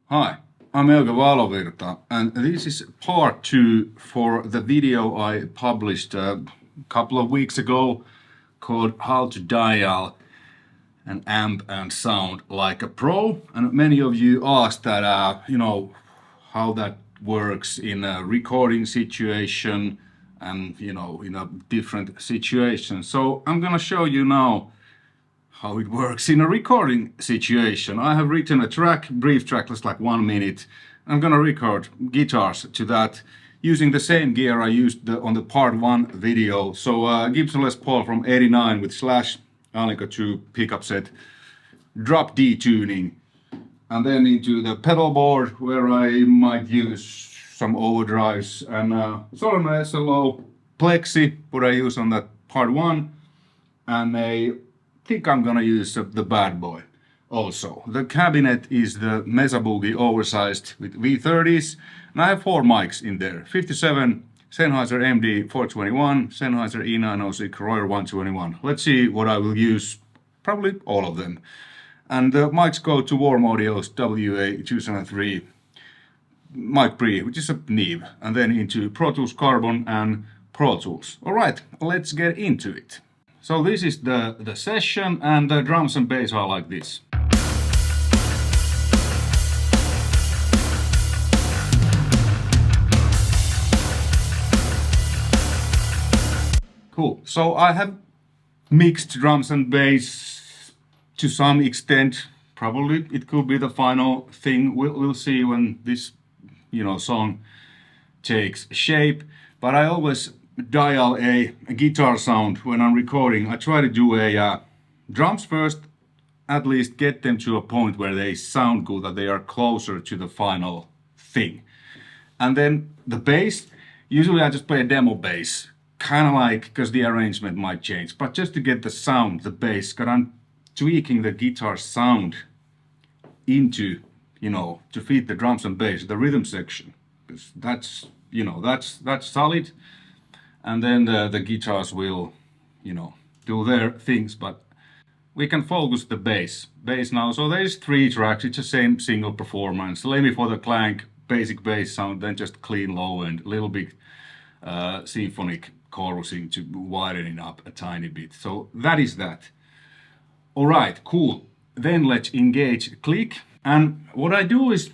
Hi, I'm Euge Valovirta, and this is part 2 for the video I published a couple of weeks ago called How to Dial an Amp and Sound Like a Pro. And many of you asked that, how that works in a recording situation and, in a different situation. So I'm gonna show you now how it works in a recording situation. I have written a track, brief track, just like 1 minute. I'm gonna record guitars to that using the same gear I used on the part 1 video. So Gibson Les Paul from '89 with Slash Alnica 2 pickup set, drop D tuning, and then into the pedal board where I might use some overdrives and Soldano SLO Plexi, what I use on that part 1, and I think I'm gonna use the bad boy also. The cabinet is the Mesa Boogie oversized with V30s, and I have 4 mics in there. 57 Sennheiser MD 421, Sennheiser E906 Royer 121. Let's see what I will use, probably all of them. And the mics go to Warm Audio's WA273 mic pre, which is a Neve, and then into Pro Tools Carbon and Pro Tools. Alright, let's get into it. So this is the session, and the drums and bass are like this. Cool. So I have mixed drums and bass to some extent. Probably it could be the final thing. We'll see when this, song takes shape. But I always dial a guitar sound when I'm recording. I try to do a drums first, at least get them to a point where they sound good, that they are closer to the final thing. And then the bass, usually I just play a demo bass, kind of like, because the arrangement might change, but just to get the sound, the bass, because I'm tweaking the guitar sound into, to fit the drums and bass, the rhythm section, because that's solid. And then the guitars will, do their things, but we can focus the bass now. So there's 3 tracks, it's the same single performance. Maybe for the clank, basic bass sound, then just clean low end, a little bit symphonic chorusing to widen it up a tiny bit. So that is that. Alright, cool. Then let's engage click. And what I do is,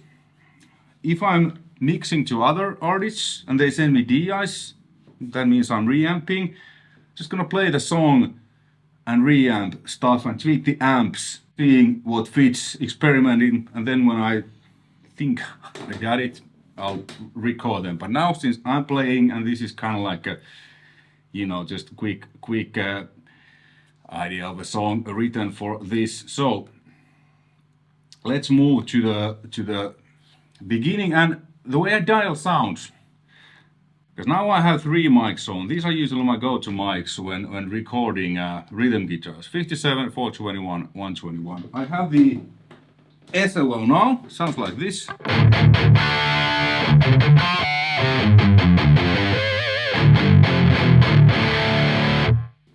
if I'm mixing to other artists and they send me DIs, that means I'm reamping. Just gonna play the song and reamp stuff and tweak the amps, seeing what fits, experimenting, and then when I think I got it, I'll record them. But now, since I'm playing, and this is kind of like a, just quick idea of a song written for this. So let's move to the beginning and the way I dial sounds. Because now I have 3 mics on. These are usually my go-to mics when recording rhythm guitars. 57, 421, 121. I have the SLO now. Sounds like this.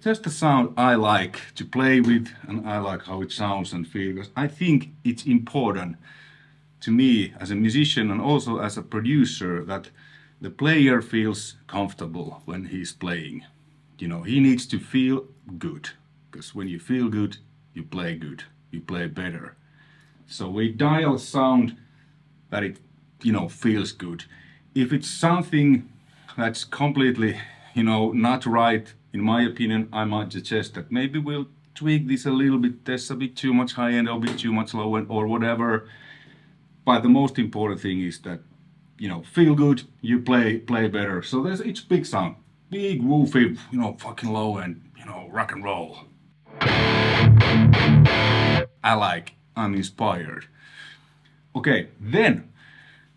Just the sound I like to play with, and I like how it sounds and feels. Because I think it's important to me as a musician and also as a producer that the player feels comfortable when he's playing. He needs to feel good, because when you feel good, you play better. So we dial sound that it, feels good. If it's something that's completely, not right, in my opinion, I might suggest that maybe we'll tweak this a little bit. There's a bit too much high end or a bit too much low end or whatever. But the most important thing is that, feel good, you play better. So it's big sound, big woofy, fucking low end, rock and roll. I'm inspired. Okay, then,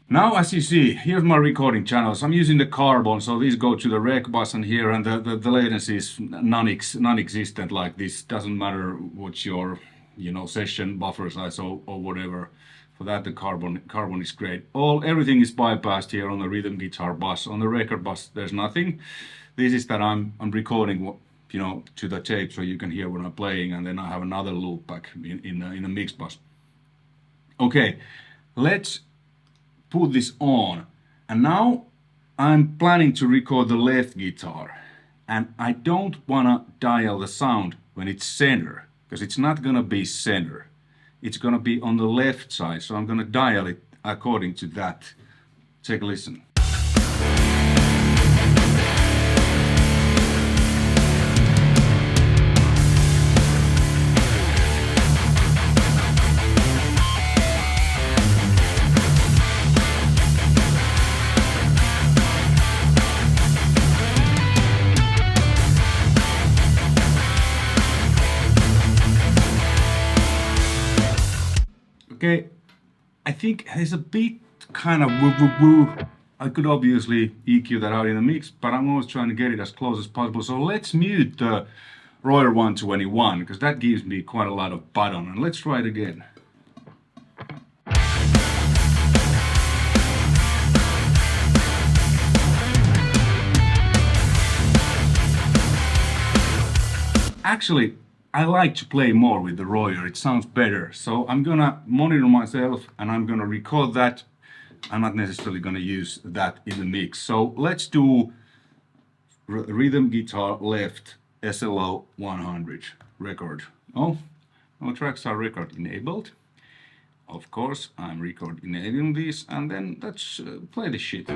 now as you see, here's my recording channels. I'm using the Carbon, so these go to the rec button here, and the latency is non-existent. Like this, doesn't matter what your, session buffer size or whatever. For that, the Carbon is great. Everything is bypassed here on the rhythm guitar bus. On the record bus, there's nothing. This is that I'm recording, to the tape, so you can hear when I'm playing, and then I have another loop back in the mix bus. Okay, let's put this on, and now I'm planning to record the left guitar, and I don't wanna dial the sound when it's center, because it's not gonna be center. It's gonna be on the left side, so I'm gonna dial it according to that. Take a listen. Okay, I think there's a bit kind of woo. I could obviously EQ that out in the mix, but I'm always trying to get it as close as possible. So let's mute the Royer 121, because that gives me quite a lot of button. And let's try it again. Actually, I like to play more with the Royer, it sounds better. So I'm gonna monitor myself and I'm gonna record that. I'm not necessarily gonna use that in the mix. So let's do rhythm guitar left SLO-100 record. Oh, no tracks are record enabled. Of course, I'm record enabling this, and then let's play this shit.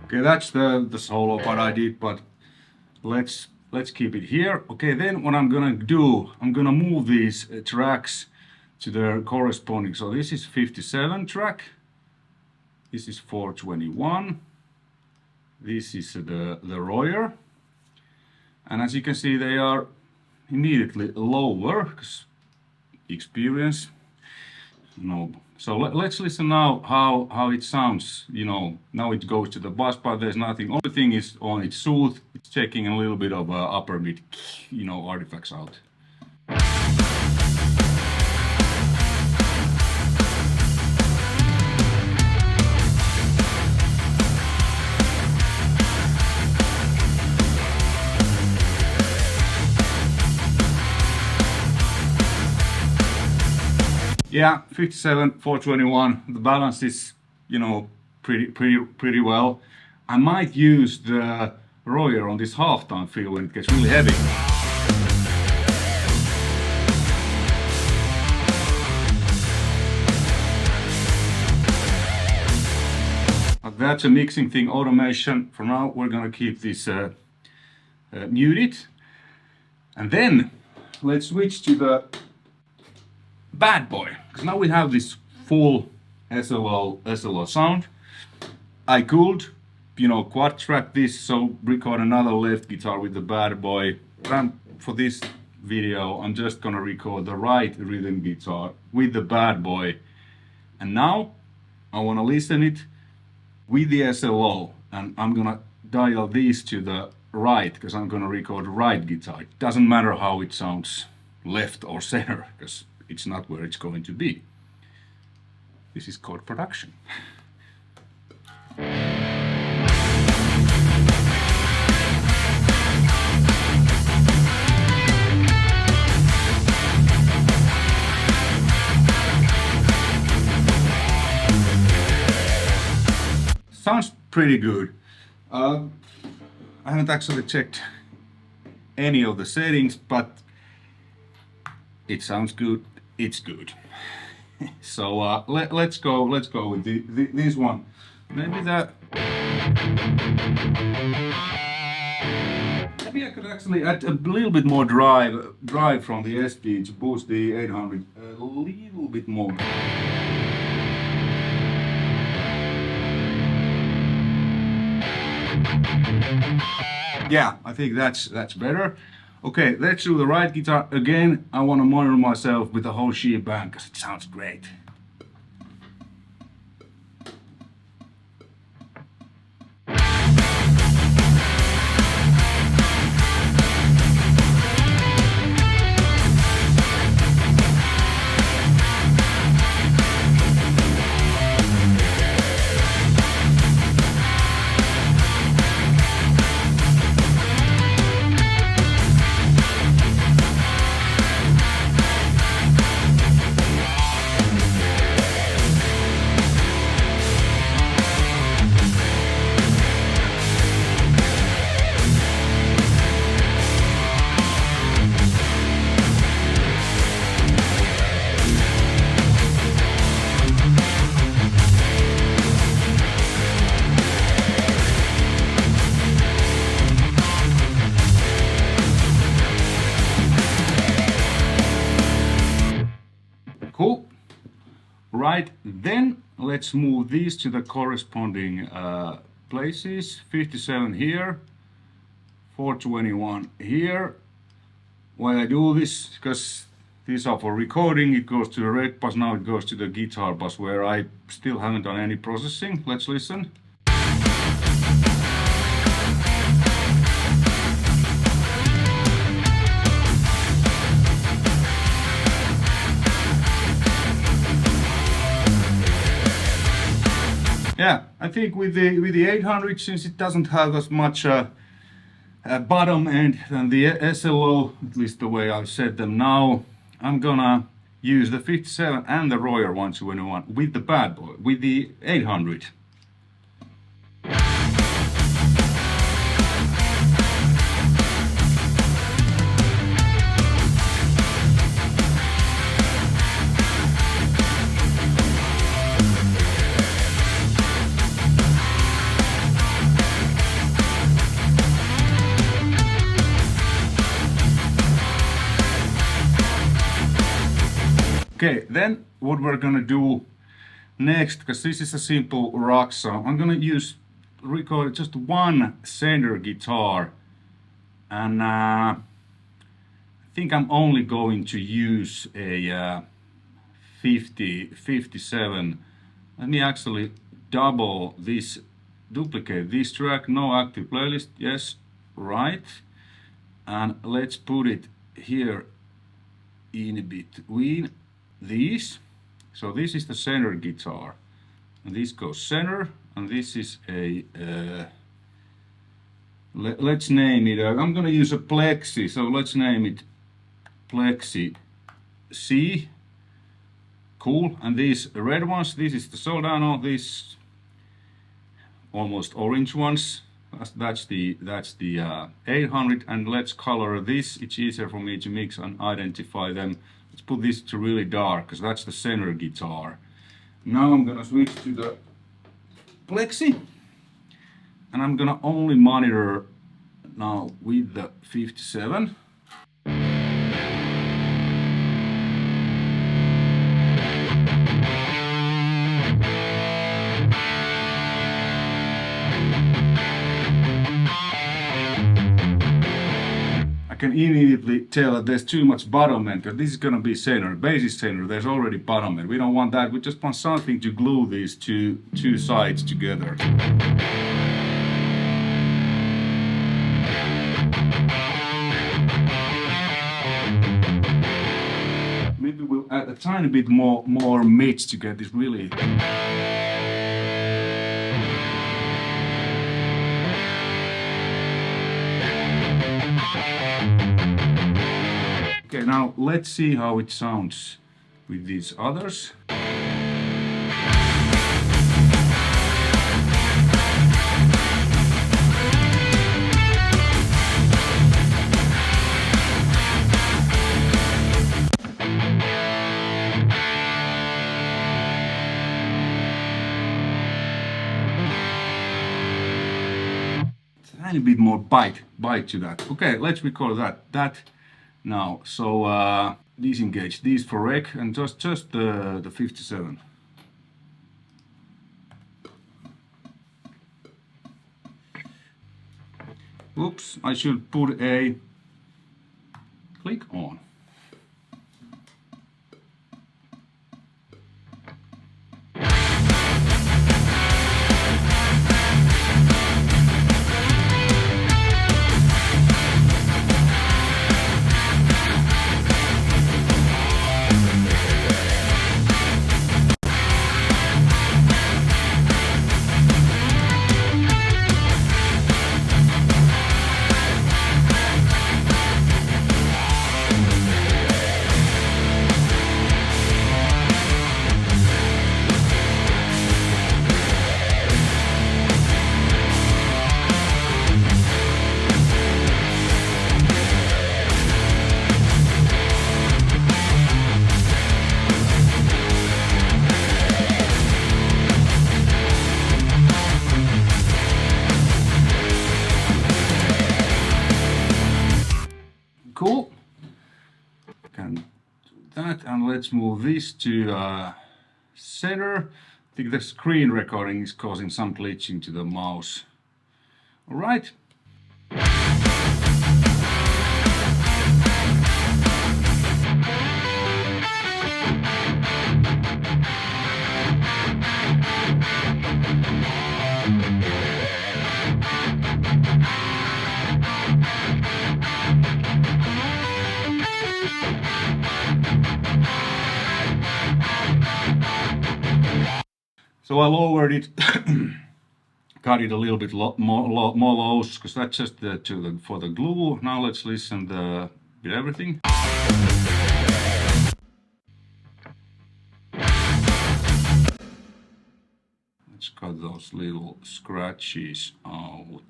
Okay, that's the solo part I did, but let's keep it here. Okay, then what I'm gonna do, I'm gonna move these tracks to their corresponding. So this is 57 track, this is 421, this is the Royer, and as you can see they are immediately lower because experience. No. So let's listen now how it sounds. You know, now it goes to the bass part. There's nothing. Only thing is on its soothe. It's taking a little bit of upper mid, you know, artifacts out. Yeah, 57, 421. The balance is, you know, pretty well. I might use the Royer on this half-tone feel when it gets really heavy. But that's a mixing thing, automation. For now, we're gonna keep this muted. And then let's switch to the bad boy, because now we have this full SLO sound. I could, you know, quad track this, so record another left guitar with the bad boy. But for this video, I'm just gonna record the right rhythm guitar with the bad boy. And now I wanna listen it with the SLO, and I'm gonna dial these to the right, because I'm gonna record right guitar. It doesn't matter how it sounds left or center, because it's not where it's going to be. This is called production. Sounds pretty good. I haven't actually checked any of the settings, but it sounds good. It's good. So let's go with this one. Maybe that. Maybe I could actually add a little bit more drive from the SD to boost the 800 a little bit more. Yeah, I think that's better. Okay, let's do the right guitar again. I want to monitor myself with the whole shebang because it sounds great. Cool. Right, then let's move these to the corresponding places. 57 here, 421 here. Why I do this? Because these are for recording. It goes to the red bus, now it goes to the guitar bus where I still haven't done any processing. Let's listen. Yeah, I think with the 800, since it doesn't have as much bottom end than the SLO, at least the way I've set them now, I'm gonna use the 57 and the Royer 121 with the bad boy, with the 800. Okay, then what we're gonna do next, because this is a simple rock song, I'm gonna record just one center guitar, and I think I'm only going to use a 57. Let me actually duplicate this track, no active playlist, yes, right, and let's put it here in between these. So this is the center guitar, and this goes center, and this is a let's name it, I'm gonna use a Plexi, so let's name it Plexi C. Cool. And these red ones, this is the Soldano, these almost orange ones, that's the 800, and let's color this, it's easier for me to mix and identify them. Let's put this to really dark, because that's the center guitar. Now I'm gonna switch to the Plexi, and I'm gonna only monitor now with the 57. I can immediately tell that there's too much bottom end, because this is gonna be center, bass is center, there's already bottom end. We don't want that, we just want something to glue these two sides together. Maybe we'll add a tiny bit more mids to get this really. Okay, now let's see how it sounds with these others. tiny bit more bite to that. Okay, let's record that now. So disengage these for rec and just the 57. Oops, I should put a click on. Cool. Can do that, and let's move this to center. I think the screen recording is causing some glitching to the mouse. All right. So I lowered it, got it a little bit more lows, because that's just for the glue. Now let's listen with everything. Let's cut those little scratches out.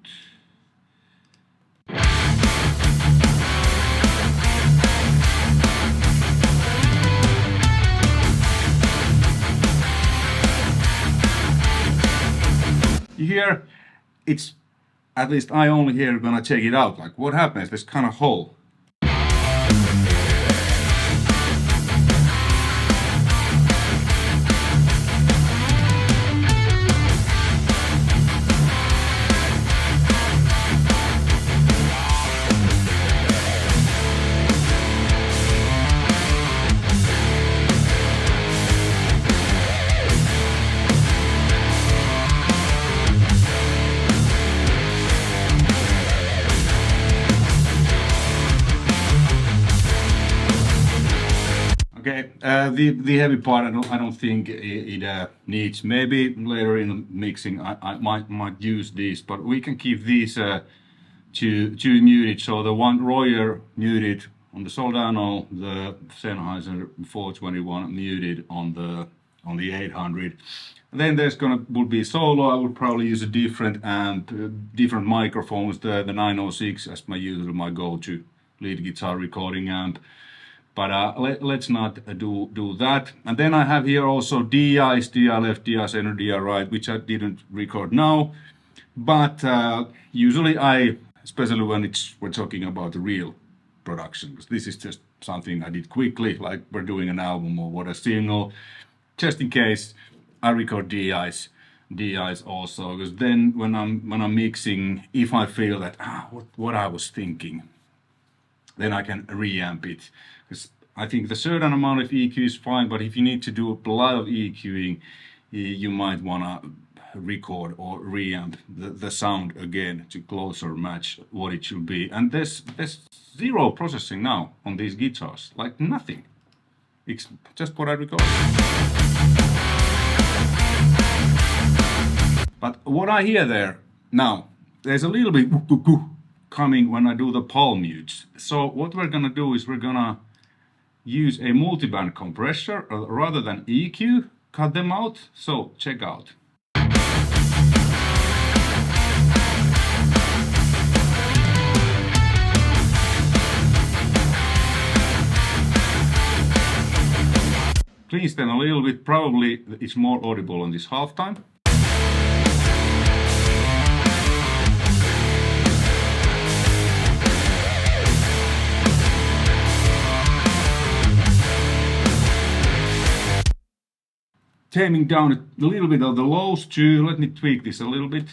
You hear, it's, at least I only hear when I take it out, like what happens, there's kind of hole. Okay, the heavy part I don't think it needs. Maybe later in the mixing I might use these, but we can keep these two muted. So the one Royer muted on the Soldano, the Sennheiser 421 muted on the 800. And then there's would be solo. I would probably use a different amp, different microphones. The 906 as my go-to lead guitar recording amp. But let's not do that. And then I have here also DIs, DI left, DI center, DI right, which I didn't record now. But usually especially when we're talking about the real production, because this is just something I did quickly, like we're doing an album or a single. Just in case, I record DIs also, because then when I'm mixing, if I feel that what I was thinking, then I can reamp it. Because I think the certain amount of EQ is fine, but if you need to do a lot of EQing, you might wanna record or reamp the sound again to closer match what it should be. And there's zero processing now on these guitars, like nothing. It's just what I record. But what I hear there now, there's a little bit coming when I do the palm mutes. So what we're gonna do is we're gonna use a multiband compressor rather than EQ, cut them out. So check out. Cleans them a little bit, probably it's more audible on this halftime. taming down a little bit of the lows too. Let me tweak this a little bit.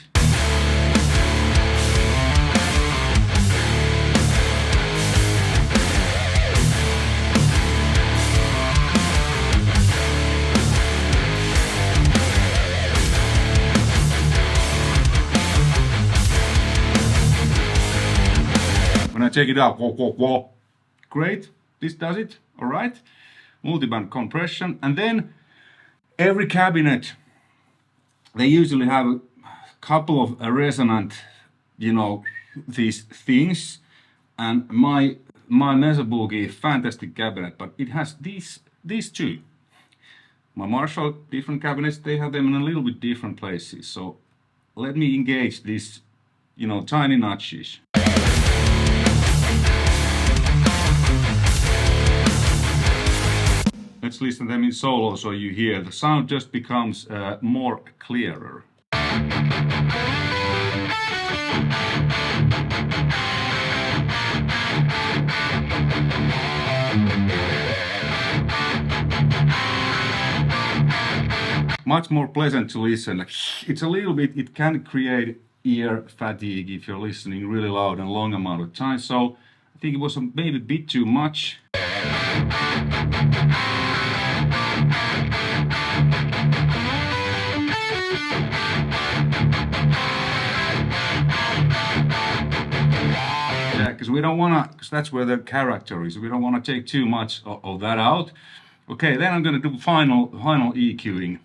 When I take it up, great, this does it, all right. Multiband compression, and then every cabinet, they usually have a couple of resonant, you know, these things, and my Mesa Boogie, fantastic cabinet, but it has these two. My Marshall, different cabinets, they have them in a little bit different places, so let me engage these, you know, tiny notches. Let's listen to them in solo so you hear. The sound just becomes more clearer. Much more pleasant to listen. It's a little bit, it can create ear fatigue if you're listening really loud and long amount of time. So I think it was maybe a bit too much. Because we don't want to, because that's where the character is. We don't want to take too much of that out. Okay, then I'm going to do final EQing.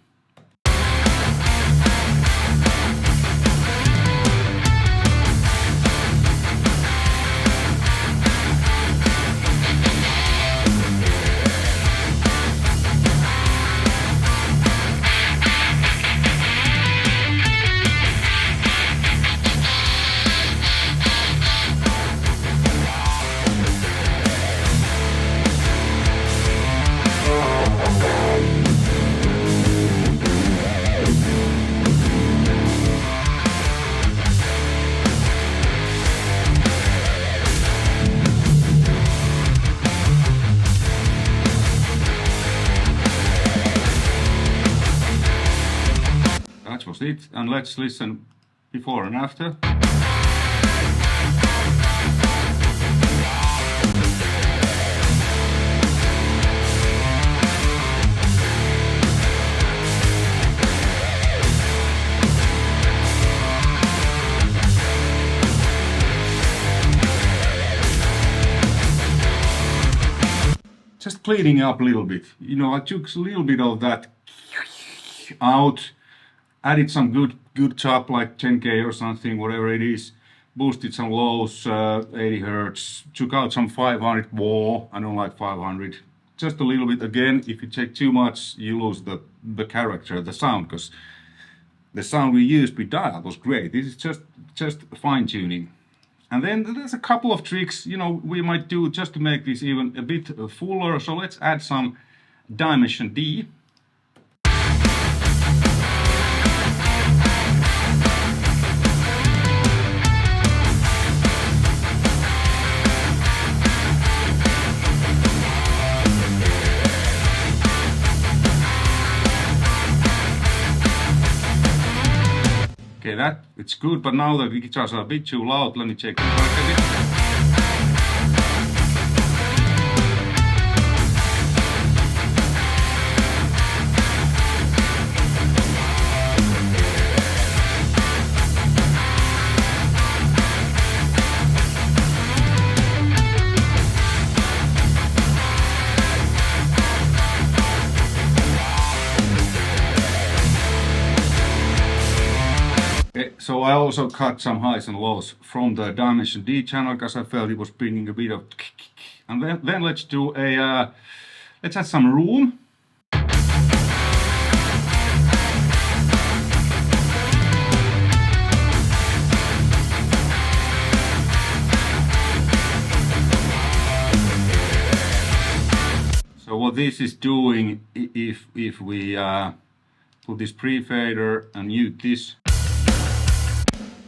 That was it, and let's listen before and after. Just cleaning up a little bit. You know, I took a little bit of that out, added some good chop like 10K or something, whatever it is, boosted some lows, 80 Hertz, took out some 500, whoa, I don't like 500. Just a little bit. Again, if you take too much, you lose the character, the sound, because the sound we used with dial was great. This is just fine tuning. And then there's a couple of tricks, you know, we might do just to make this even a bit fuller. So let's add some Dimension D. Okay, that it's good, but now the guitars are a bit too loud. Let me check them back a bit. So I also cut some highs and lows from the Dimension D channel because I felt it was bringing a bit of, and then let's do a let's add some room. So what this is doing, if we put this pre-fader and mute this.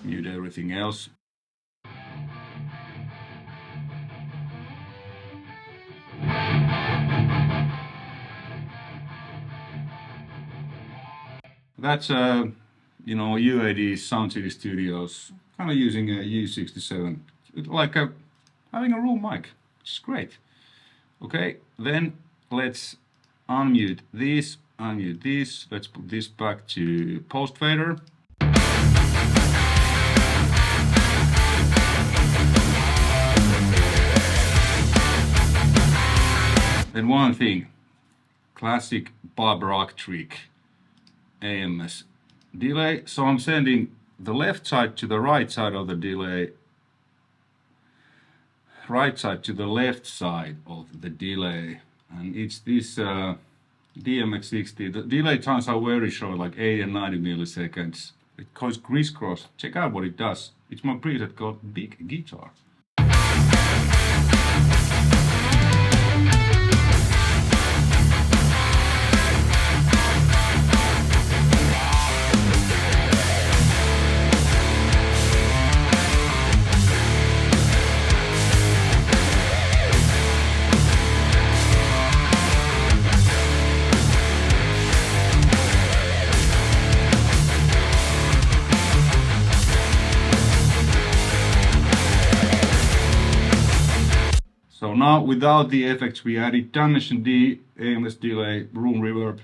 Mute everything else. That's you know, UAD Sound City Studios, kind of using a U67, like having a room mic, which is great. Okay, then let's unmute this, unmute this. Let's put this back to post fader. Then one thing, classic Bob Rock trick, AMS delay. So I'm sending the left side to the right side of the delay, right side to the left side of the delay, and it's this DMX60. The delay times are very short, like 80 and 90 milliseconds. It goes crisscross. Check out what it does. It's my preset called Big Guitar. So now without the effects we added Dimension D, AMS delay, room reverb.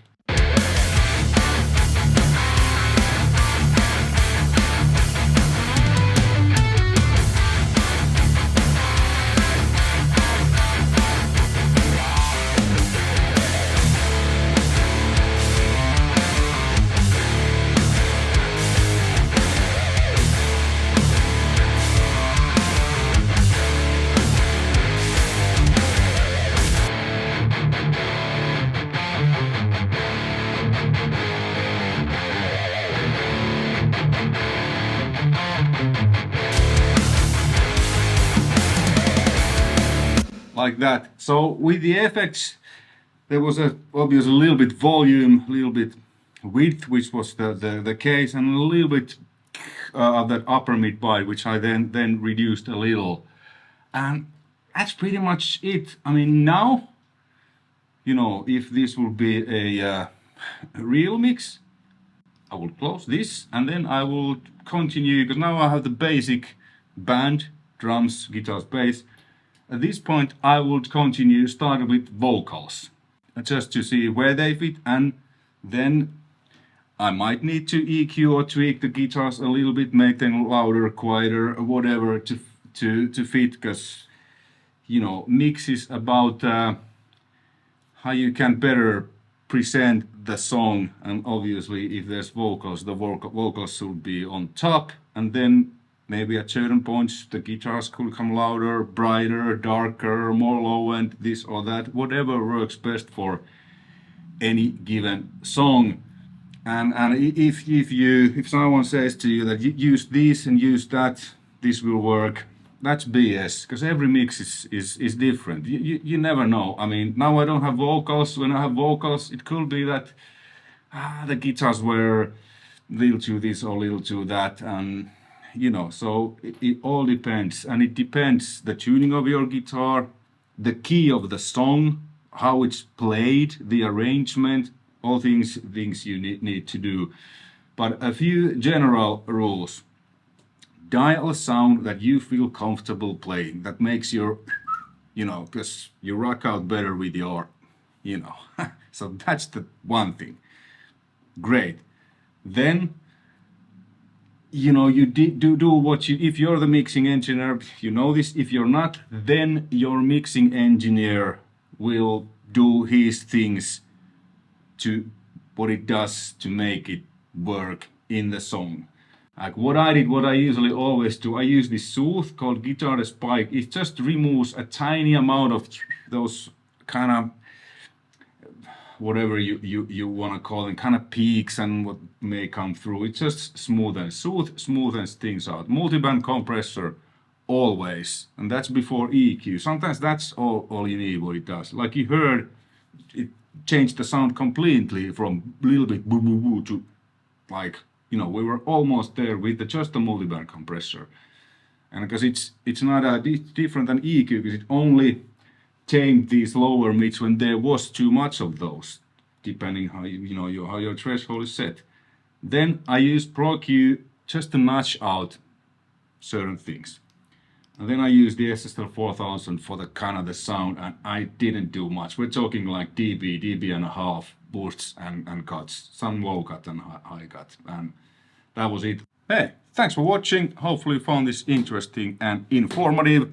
Like that. So with the effects, there was obviously a little bit volume, a little bit width, which was the case, and a little bit of that upper mid bite, which I then reduced a little, and that's pretty much it. I mean, now, you know, if this would be a real mix, I will close this and then I will continue, because now I have the basic band, drums, guitars, bass. At this point, I would continue starting with vocals, just to see where they fit, and then I might need to EQ or tweak the guitars a little bit, make them louder, quieter, whatever to fit, because, you know, mix is about how you can better present the song, and obviously if there's vocals, the vocals should be on top, and then maybe at certain points the guitars could come louder, brighter, darker, more low end, this or that, whatever works best for any given song. And if someone says to you that you use this and use that, this will work, that's BS, because every mix is different. You never know. I mean, now I don't have vocals. When I have vocals, it could be that the guitars were little to this or little to that, and you know, so it all depends, and it depends the tuning of your guitar, the key of the song, how it's played, the arrangement, all things you need to do. But a few general rules. Dial a sound that you feel comfortable playing, that makes your, you know, because you rock out better with your, you know. So that's the one thing. Great. Then, you know, you do what you, if you're the mixing engineer, you know this. If you're not, then your mixing engineer will do his things to what it does to make it work in the song. Like what I did, what I usually always do, I use this soothe called Guitar Spike. It just removes a tiny amount of those kind of, whatever you want to call them, kind of peaks and what may come through. It just smoothens things out. Multiband compressor, always, and that's before EQ. Sometimes that's all you need, what it does. Like you heard, it changed the sound completely from a little bit boo boo boo to, like, you know, we were almost there with just the multiband compressor. And because it's not different than EQ, because it only tamed these lower mids when there was too much of those, depending how how your threshold is set. Then I used Pro Q just to match out certain things. And then I used the SSL 4000 for the kind of the sound, and I didn't do much. We're talking like dB and a half boosts and cuts, some low cut and high cut, and that was it. Hey, thanks for watching. Hopefully you found this interesting and informative.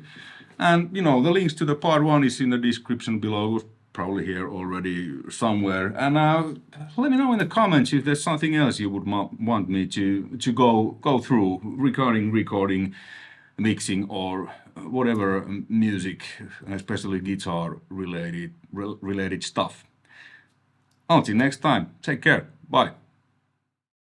And you know, the links to the part 1 is in the description below, probably here already somewhere. And let me know in the comments if there's something else you would want me to go through regarding recording, mixing, or whatever music, especially guitar related stuff. Until next time, take care. Bye.